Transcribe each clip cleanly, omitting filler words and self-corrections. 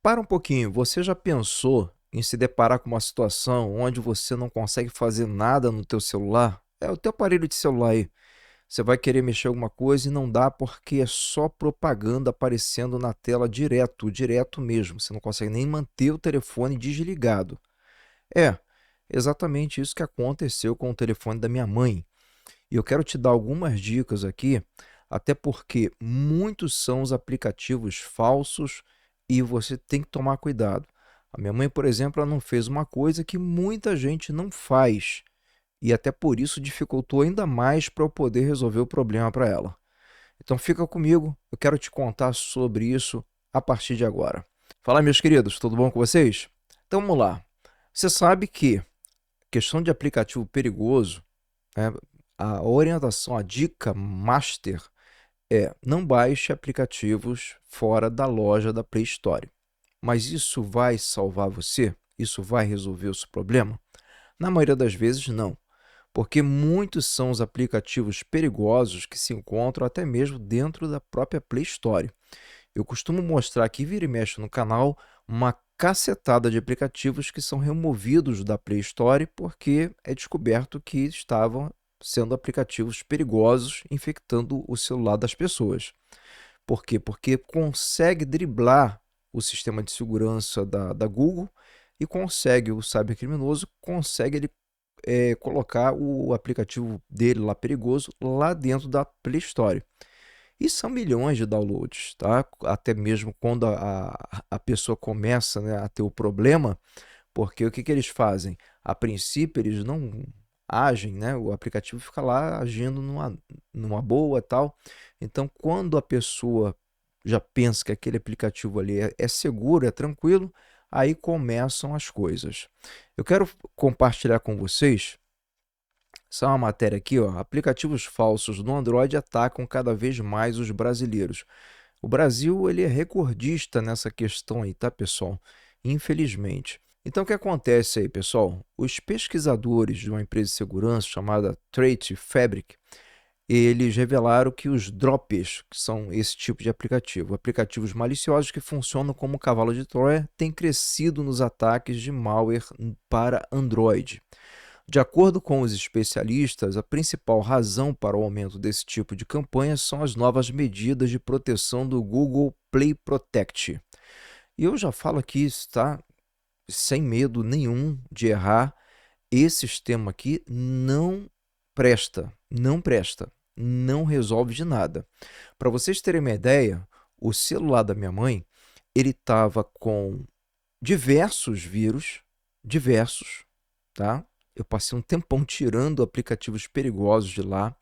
Para um pouquinho, você já pensou em se deparar com uma situação onde você não consegue fazer nada no teu celular? É o teu aparelho de celular aí. Você vai querer mexer alguma coisa e não dá porque é só propaganda aparecendo na tela direto, direto mesmo. Você não consegue nem manter o telefone desligado. É, exatamente isso que aconteceu com o telefone da minha mãe. E eu quero te dar algumas dicas aqui, até porque muitos são os aplicativos falsos e você tem que tomar cuidado. A minha mãe, por exemplo, ela não fez uma coisa que muita gente não faz e até por isso dificultou ainda mais para eu poder resolver o problema para ela. Então fica comigo, eu quero te contar sobre isso a partir de agora. Fala, meus queridos, tudo bom com vocês? Então vamos lá. Você sabe que questão de aplicativo perigoso, né, a orientação, a dica master é: não baixe aplicativos fora da loja da Play Store. Mas isso vai salvar você? Isso vai resolver o seu problema? Na maioria das vezes, não. Porque muitos são os aplicativos perigosos que se encontram até mesmo dentro da própria Play Store. Eu costumo mostrar aqui, vira e mexe no canal, uma cacetada de aplicativos que são removidos da Play Store porque é descoberto que estavam sendo aplicativos perigosos, infectando o celular das pessoas. Por quê? Porque consegue driblar o sistema de segurança da Google e consegue, o cybercriminoso consegue ele, colocar o aplicativo dele lá perigoso lá dentro da Play Store. E são milhões de downloads, tá? Até mesmo quando a pessoa começa, né, a ter o problema, porque o que que eles fazem? A princípio, eles não agem, né? O aplicativo fica lá agindo numa boa tal. Então, quando a pessoa já pensa que aquele aplicativo ali é seguro, é tranquilo, aí começam as coisas. Eu quero compartilhar com vocês essa é uma matéria aqui, ó. Aplicativos falsos no Android atacam cada vez mais os brasileiros. O Brasil, ele é recordista nessa questão aí, tá, pessoal? Infelizmente. Então, o que acontece aí, pessoal? Os pesquisadores de uma empresa de segurança chamada Trait Fabric, eles revelaram que os drops, que são esse tipo de aplicativo, aplicativos maliciosos que funcionam como cavalo de Troia, têm crescido nos ataques de malware para Android. De acordo com os especialistas, a principal razão para o aumento desse tipo de campanha são as novas medidas de proteção do Google Play Protect. E eu já falo aqui, está sem medo nenhum de errar, esse sistema aqui não presta, não presta, não resolve de nada. Para vocês terem uma ideia, o celular da minha mãe, ele estava com diversos vírus, diversos, tá? Eu passei um tempão tirando aplicativos perigosos de lá.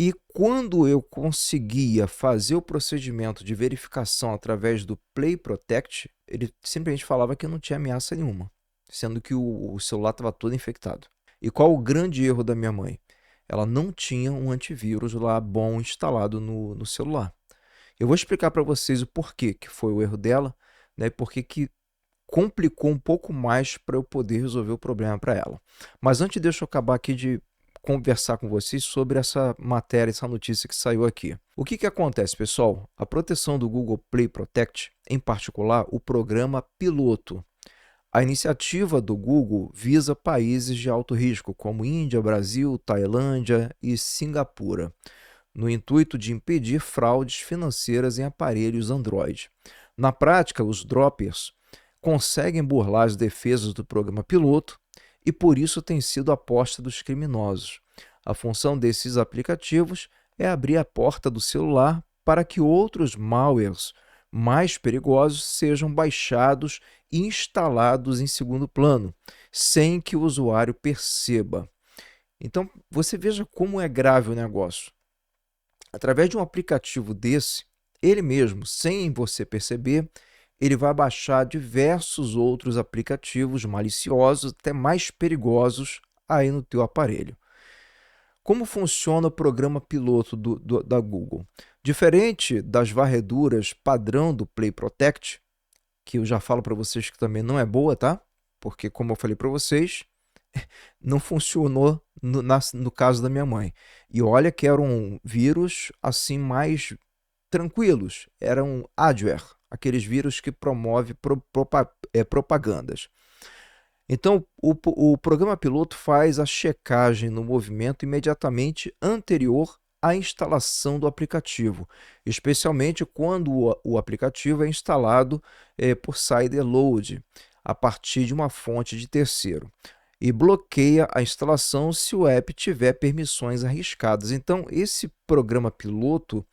E quando eu conseguia fazer o procedimento de verificação através do Play Protect, ele simplesmente falava que não tinha ameaça nenhuma, sendo que o celular estava todo infectado. E qual o grande erro da minha mãe? Ela não tinha um antivírus lá bom instalado no celular. Eu vou explicar para vocês o porquê que foi o erro dela, né, e porquê que complicou um pouco mais para eu poder resolver o problema para ela. Mas antes, deixa eu acabar aqui de conversar com vocês sobre essa matéria, essa notícia que saiu aqui. O que que acontece, pessoal? A proteção do Google Play Protect, em particular o programa piloto. A iniciativa do Google visa países de alto risco, como Índia, Brasil, Tailândia e Singapura, no intuito de impedir fraudes financeiras em aparelhos Android. Na prática, os droppers conseguem burlar as defesas do programa piloto e por isso tem sido a aposta dos criminosos. A função desses aplicativos é abrir a porta do celular para que outros malwares mais perigosos sejam baixados e instalados em segundo plano, sem que o usuário perceba. Então, você veja como é grave o negócio. Através de um aplicativo desse, ele mesmo, sem você perceber, ele vai baixar diversos outros aplicativos maliciosos, até mais perigosos, aí no teu aparelho. Como funciona o programa piloto da Google? Diferente das varreduras padrão do Play Protect, que eu já falo para vocês que também não é boa, tá? Porque, como eu falei para vocês, não funcionou no caso da minha mãe. E olha que eram vírus assim mais tranquilos, eram adware. aqueles vírus que promovem propagandas. Então, o programa piloto faz a checagem no movimento imediatamente anterior à instalação do aplicativo, especialmente quando o aplicativo é instalado por sideload, a partir de uma fonte de terceiro, e bloqueia a instalação se o app tiver permissões arriscadas. Então, esse programa piloto,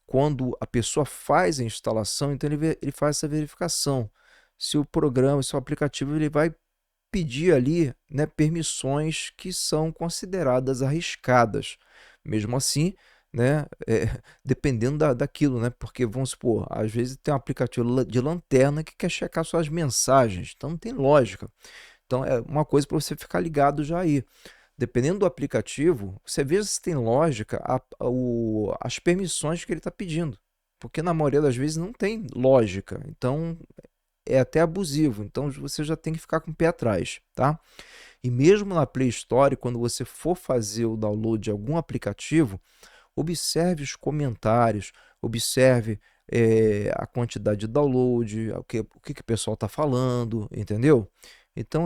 quando a pessoa faz a instalação, então ele faz essa verificação se o programa, se o aplicativo ele vai pedir ali, né, permissões que são consideradas arriscadas. Mesmo assim, né, dependendo daquilo, né, porque vamos supor, às vezes tem um aplicativo de lanterna que quer checar suas mensagens, então não tem lógica. Então é uma coisa para você ficar ligado já aí. Dependendo do aplicativo, você vê se tem lógica as permissões que ele está pedindo, porque na maioria das vezes não tem lógica. Então é até abusivo, então você já tem que ficar com o pé atrás, tá? E mesmo na Play Store, quando você for fazer o download de algum aplicativo, observe os comentários, observe a quantidade de download, o que o pessoal está falando, entendeu? Então,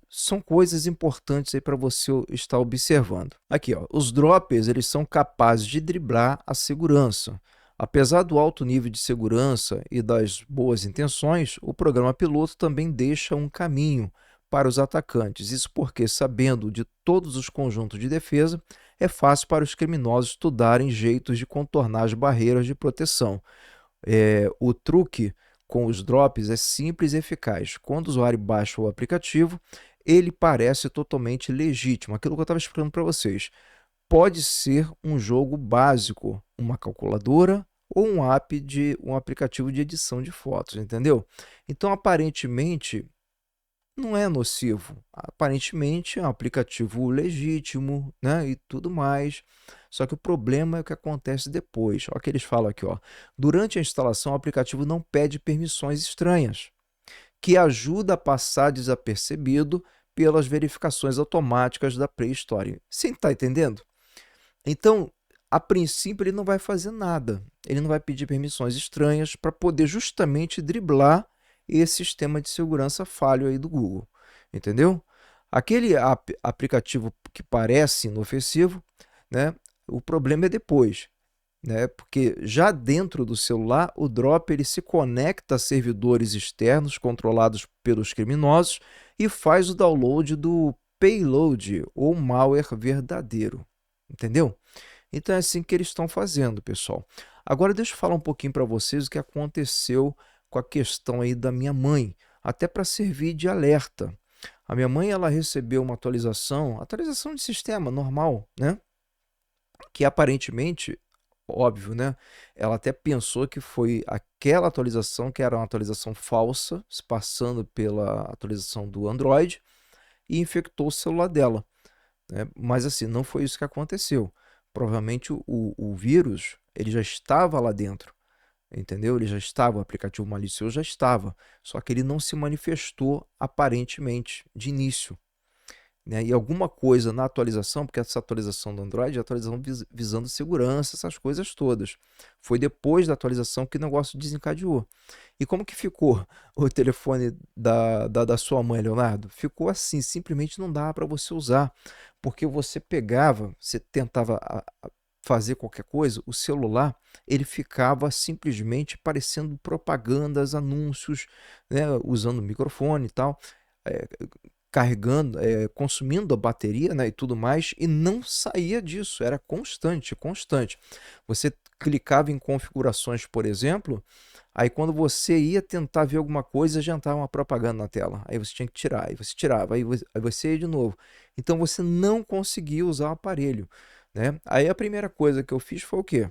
são coisas importantes aí para você estar observando. Aqui, ó, os droppers eles são capazes de driblar a segurança. Apesar do alto nível de segurança e das boas intenções, o programa piloto também deixa um caminho para os atacantes. Isso porque, sabendo de todos os conjuntos de defesa, é fácil para os criminosos estudarem jeitos de contornar as barreiras de proteção. O truque com os drops é simples e eficaz. Quando o usuário baixa o aplicativo, ele parece totalmente legítimo. Aquilo que eu estava explicando para vocês. Pode ser um jogo básico, uma calculadora ou um aplicativo de edição de fotos, entendeu? Então, aparentemente, não é nocivo. Aparentemente, é um aplicativo legítimo, né, e tudo mais. Só que o problema é o que acontece depois. Olha o que eles falam aqui, ó. Durante a instalação, o aplicativo não pede permissões estranhas, que ajuda a passar desapercebido pelas verificações automáticas da Play Store. Você está entendendo? Então, a princípio, ele não vai fazer nada. Ele não vai pedir permissões estranhas para poder justamente driblar esse sistema de segurança falho aí do Google. Entendeu? Aquele aplicativo que parece inofensivo, né? O problema é depois, né? Porque já dentro do celular, o drop ele se conecta a servidores externos controlados pelos criminosos e faz o download do payload ou malware verdadeiro. Entendeu? Então é assim que eles estão fazendo, pessoal. Agora deixa eu falar um pouquinho para vocês o que aconteceu com a questão aí da minha mãe, até para servir de alerta. A minha mãe ela recebeu uma atualização de sistema normal, né? Que aparentemente, óbvio, né? Ela até pensou que foi aquela atualização que era uma atualização falsa, se passando pela atualização do Android e infectou o celular dela, né? Mas assim, não foi isso que aconteceu. Provavelmente o vírus ele já estava lá dentro, entendeu? Ele já estava, o aplicativo malicioso já estava, só que ele não se manifestou aparentemente de início, né? E alguma coisa na atualização, porque essa atualização do Android é atualização visando segurança, essas coisas todas. Foi depois da atualização que o negócio desencadeou. E como que ficou o telefone da sua mãe, Leonardo? Ficou assim, simplesmente não dava para você usar, porque você pegava, você tentava fazer qualquer coisa, o celular ele ficava simplesmente parecendo propagandas, anúncios, né, usando o microfone e tal, é, carregando, consumindo a bateria, né, e tudo mais, e não saía disso, era constante, constante. Você clicava em configurações, por exemplo, aí quando você ia tentar ver alguma coisa, já entrava uma propaganda na tela, aí você tinha que tirar, aí você tirava, aí você ia de novo. Então você não conseguia usar o aparelho, né? Aí a primeira coisa que eu fiz foi o quê?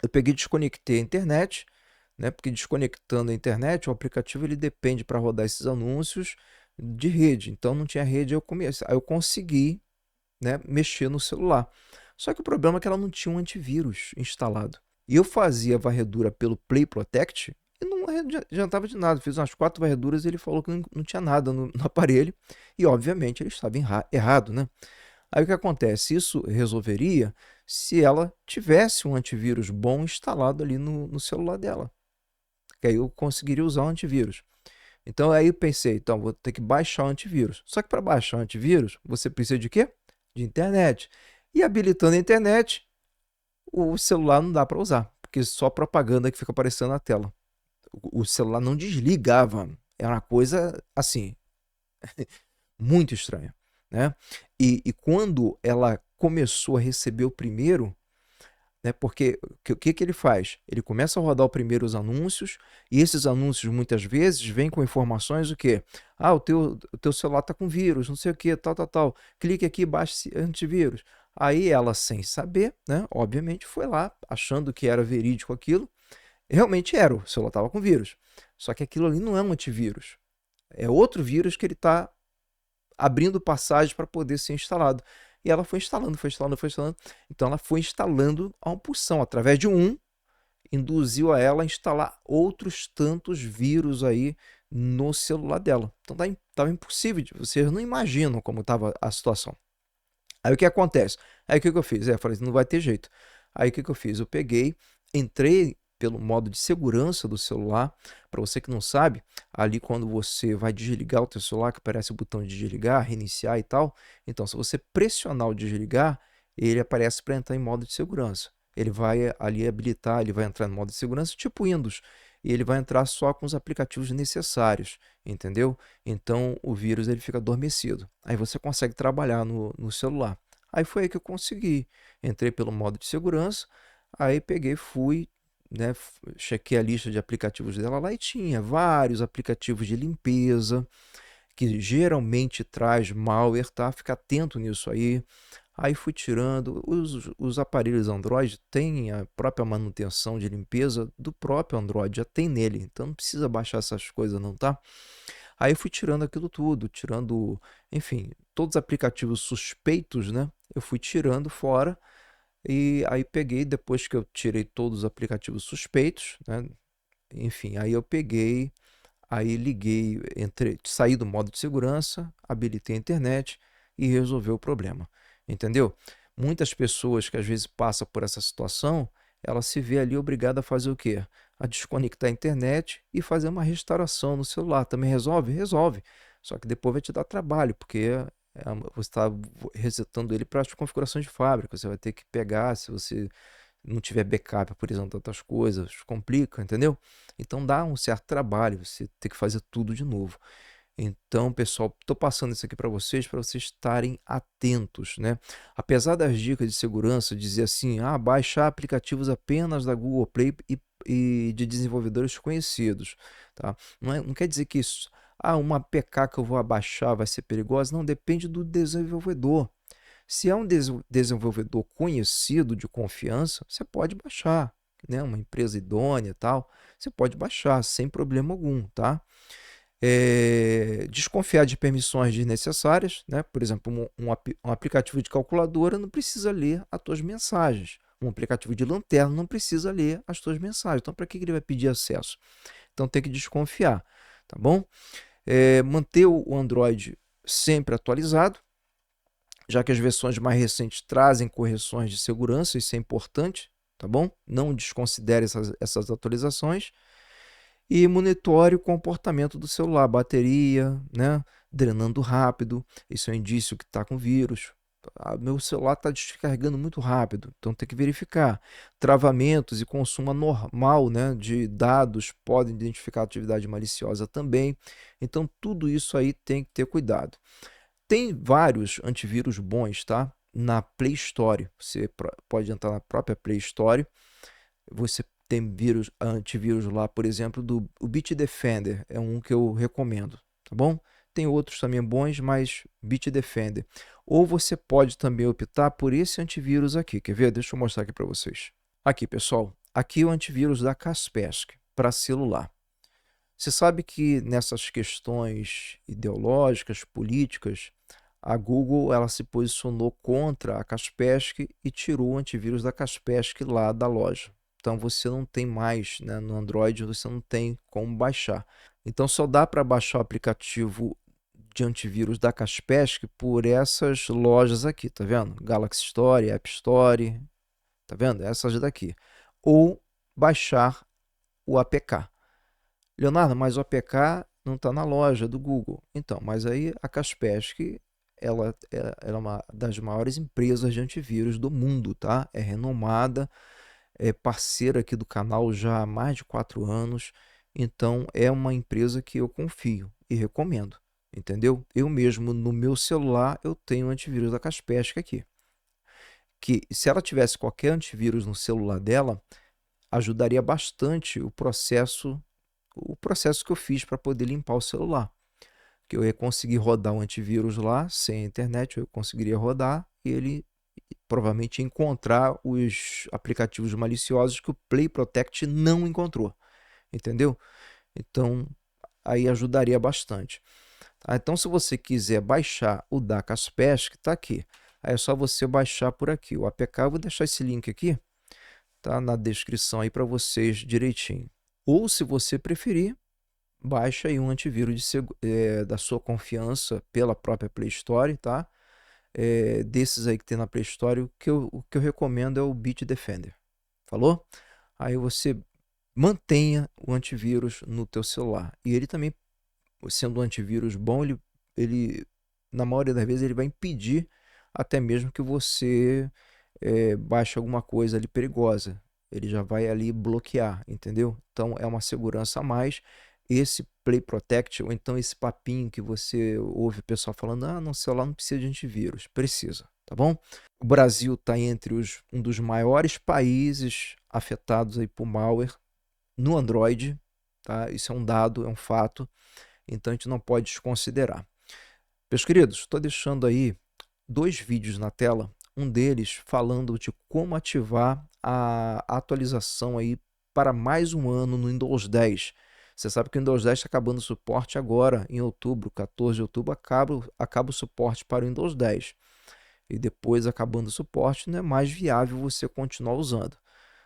Eu peguei e desconectei a internet, né? Porque desconectando a internet, o aplicativo ele depende para rodar esses anúncios de rede. Então não tinha rede, aí eu consegui, né, mexer no celular. Só que o problema é que ela não tinha um antivírus instalado. E eu fazia varredura pelo Play Protect e não adiantava de nada. Fiz umas 4 varreduras e ele falou que não tinha nada no aparelho. E obviamente ele estava errado, né? Aí o que acontece? Isso resolveria se ela tivesse um antivírus bom instalado ali no celular dela. que aí eu conseguiria usar o antivírus. Então aí eu pensei, então vou ter que baixar o antivírus. Só que para baixar o antivírus, você precisa de quê? De internet. E habilitando a internet, o celular não dá para usar, porque só propaganda que fica aparecendo na tela. O celular não desligava. É uma coisa assim, muito estranha, né? E quando ela começou a receber o primeiro, né? Porque o que ele faz? Ele começa a rodar o primeiro os anúncios, e esses anúncios muitas vezes vêm com informações o quê? Ah, o teu celular está com vírus, não sei o que, tal, tal, tal. Clique aqui, baixe esse antivírus. Aí ela, sem saber, né? Obviamente foi lá, achando que era verídico aquilo. Realmente era, o celular estava com vírus. Só que aquilo ali não é um antivírus. É outro vírus que ele está abrindo passagem para poder ser instalado. E ela foi instalando, foi instalando, foi instalando. Então ela foi instalando a impulsão. Através de um, induziu a ela a instalar outros tantos vírus aí no celular dela. Então estava impossível, vocês não imaginam como estava a situação. Aí o que acontece? Aí o que eu fiz? Eu falei, não vai ter jeito. Aí o que eu fiz? Eu peguei, entrei pelo modo de segurança do celular. Para você que não sabe, ali quando você vai desligar o teu celular, que aparece o botão de desligar, reiniciar e tal. Então, se você pressionar o desligar, ele aparece para entrar em modo de segurança. Ele vai ali habilitar, ele vai entrar no modo de segurança, tipo Windows. E ele vai entrar só com os aplicativos necessários, entendeu? Então o vírus ele fica adormecido. Aí você consegue trabalhar no celular. Aí foi aí que eu consegui. Entrei pelo modo de segurança, aí peguei, fui, né, chequei a lista de aplicativos dela lá e tinha vários aplicativos de limpeza, que geralmente traz malware, tá? Fica atento nisso aí. Aí fui tirando. Os aparelhos Android têm a própria manutenção de limpeza do próprio Android, já tem nele, então não precisa baixar essas coisas não, tá? Aí fui tirando aquilo tudo, tirando, enfim, todos os aplicativos suspeitos, né? Eu fui tirando fora e aí peguei, depois que eu tirei todos os aplicativos suspeitos, né? Enfim, aí eu peguei, aí liguei, saí do modo de segurança, habilitei a internet e resolveu o problema, entendeu? Muitas pessoas que às vezes passam por essa situação, ela se vê ali obrigada a fazer o quê? A desconectar a internet e fazer uma restauração no celular. Também resolve? Resolve. Só que depois vai te dar trabalho, porque você está resetando ele para as configurações de fábrica. Você vai ter que pegar, se você não tiver backup, por exemplo, de outras coisas, complica, entendeu? Então dá um certo trabalho, você ter que fazer tudo de novo. Então, pessoal, estou passando isso aqui para vocês estarem atentos, né? Apesar das dicas de segurança dizer assim, baixar aplicativos apenas da Google Play e de desenvolvedores conhecidos, tá? Não quer dizer que isso, uma APK que eu vou abaixar vai ser perigosa, não, depende do desenvolvedor. Se é um desenvolvedor conhecido, de confiança, você pode baixar, né? Uma empresa idônea e tal, você pode baixar sem problema algum, tá? Desconfiar de permissões desnecessárias, né? Por exemplo, um aplicativo de calculadora não precisa ler as tuas mensagens. Um aplicativo de lanterna não precisa ler as tuas mensagens. Então, para que ele vai pedir acesso? Então, tem que desconfiar, tá bom? Manter o Android sempre atualizado, já que as versões mais recentes trazem correções de segurança, isso é importante, tá bom? Não desconsidere essas atualizações. E monitore o comportamento do celular, bateria, né? Drenando rápido, isso é um indício que está com vírus. Meu celular está descarregando muito rápido, então tem que verificar. Travamentos e consumo anormal, né, de dados podem identificar atividade maliciosa também. Então tudo isso aí tem que ter cuidado. Tem vários antivírus bons, tá? Na Play Store. Você pode entrar na própria Play Store. Você tem antivírus lá, por exemplo, o Bitdefender. É um que eu recomendo, tá bom? Tem outros também bons, mas Bitdefender. Ou você pode também optar por esse antivírus aqui. Quer ver? Deixa eu mostrar aqui para vocês. Aqui, pessoal. Aqui é o antivírus da Kaspersky para celular. Você sabe que nessas questões ideológicas, políticas, a Google ela se posicionou contra a Kaspersky e tirou o antivírus da Kaspersky lá da loja. Então você não tem mais, né, no Android, você não tem como baixar. Então só dá para baixar o aplicativo de antivírus da Kaspersky por essas lojas aqui, tá vendo? Galaxy Store, App Store, tá vendo? Essas daqui. Ou baixar o APK. Leonardo, mas o APK não está na loja do Google. Então, mas aí a Kaspersky, ela é uma das maiores empresas de antivírus do mundo, tá? É renomada, é parceira aqui do canal já há mais de 4 anos. Então, é uma empresa que eu confio e recomendo, entendeu? Eu mesmo, no meu celular, eu tenho antivírus da Kaspersky aqui. Que se ela tivesse qualquer antivírus no celular dela, ajudaria bastante o processo que eu fiz para poder limpar o celular. Que eu ia conseguir rodar o antivírus lá, sem a internet, eu conseguiria rodar e ele provavelmente ia encontrar os aplicativos maliciosos que o Play Protect não encontrou, entendeu? Então, aí ajudaria bastante. Tá? Então, se você quiser baixar o da Kaspersky, está aqui. Aí é só você baixar por aqui. O APK, eu vou deixar esse link aqui, tá na descrição aí para vocês direitinho. Ou se você preferir, baixa aí um antivírus da sua confiança pela própria Play Store, tá? Desses aí que tem na Play Store, o que eu recomendo é o Bitdefender. Falou? Aí você mantenha o antivírus no teu celular. E ele também, sendo um antivírus bom, ele na maioria das vezes ele vai impedir até mesmo que você baixe alguma coisa ali perigosa. Ele já vai ali bloquear, entendeu? Então é uma segurança a mais. Esse Play Protect, ou então esse papinho que você ouve o pessoal falando, no celular não precisa de antivírus. Precisa, tá bom? O Brasil está entre um dos maiores países afetados aí por malware no Android, tá? Isso é um dado, é um fato, então a gente não pode desconsiderar. Meus queridos, estou deixando aí 2 vídeos na tela, um deles falando de como ativar a atualização aí para mais um ano no Windows 10. Você sabe que o Windows 10 está acabando o suporte agora, em outubro, 14 de outubro, acaba o suporte para o Windows 10. E depois, acabando o suporte, não é mais viável você continuar usando.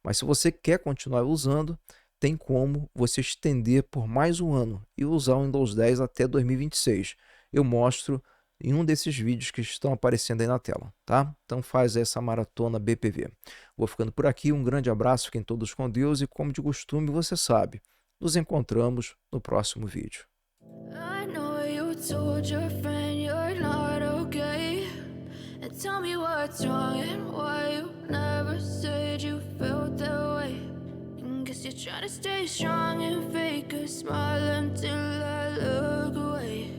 Mas se você quer continuar usando, tem como você estender por mais um ano e usar o Windows 10 até 2026. Eu mostro em um desses vídeos que estão aparecendo aí na tela, tá? Então faz essa maratona BPV. Vou ficando por aqui, um grande abraço, fiquem todos com Deus e como de costume você sabe, nos encontramos no próximo vídeo. I know you told your friend you're not okay. And tell me what's wrong and why you never said you felt that way. And guess you're trying to stay strong and fake a smile until I look away.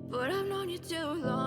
But I've known you too long.